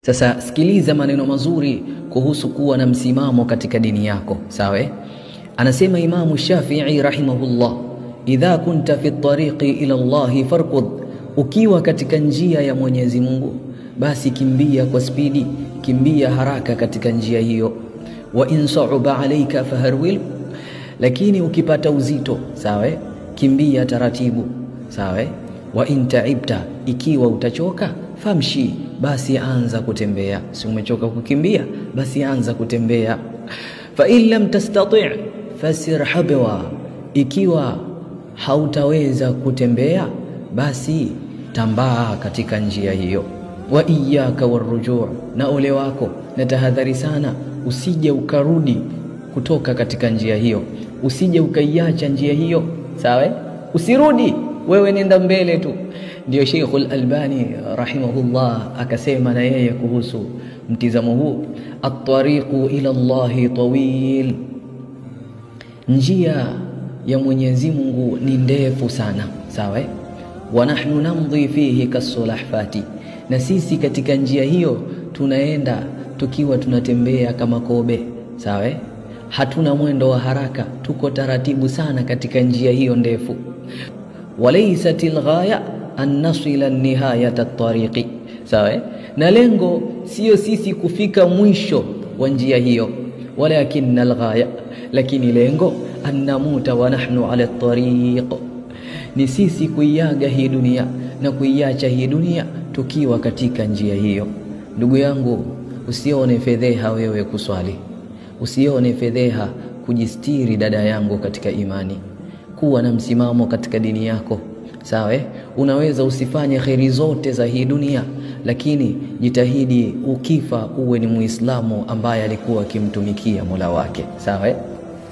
Sasa sikiliza maneno mazuri kuhusu kuwa na msimamo katika dini yako, sawa? Anasema Imam Shafi'i rahimahullah, idha kunta fi tariqi ila Allah farkud, ukiwa katika njia ya Mwenyezi Mungu basi kimbia kwa spidi, kimbia haraka katika njia hiyo. Wa in sa'uba alayka faharwil, lakini ukipata uzito, sawa, kimbia taratibu, sawa. Wa in ta'ibta, ikiwa utachoka, famshi, basi anza kutembea. Si umechoka kukimbia, basi anza kutembea. Fa in lam tastati' fasir habwa, ikiwa hautaweza kutembea basi tambaa katika njia hiyo. Wa iyyaka warujuu, na ole wako na tahadhari sana usije ukarudi kutoka katika njia hiyo, usije ukaiacha njia hiyo, sawa? Usirudi, wewe nenda mbele tu. Ndio Sheikh Al-Albani rahimahullah akasema na yeye kuhusu mtizamo huu, at-tariqu ila Allahi tawil, njia ya Mwenyezi Mungu ni ndefu sana, sawa? Wa nahnu namdhi fihi kasulahfati, na sisi katika njia hiyo tunaenda tukiwa tunatembea kama kobe, sawa? Hatuna mwendo wa haraka, tuko taratibu sana katika njia hiyo ndefu. Walaysatil ghaya an nasila nihayat at-tariqi, sawa? Na lengo sio sisi kufika mwisho wa njia hiyo, walakin al-ghaya, lakini lengo an namuta wa nahnu ala at-tariq, ni sisi kuiaga hii dunia na kuiacha hii dunia tukiwa katika njia hiyo. Ndugu yangu, usione fedheha wewe kuswali, usione fedheha kujistiri, dada yangu katika imani. Kuwa na msimamo katika dini yako, sawa? Unaweza usifanye khairi zote za hii dunia, lakini jitahidi ukifa uwe ni Muislamu ambaye alikuwa akimtumikia Mola wake, sawa?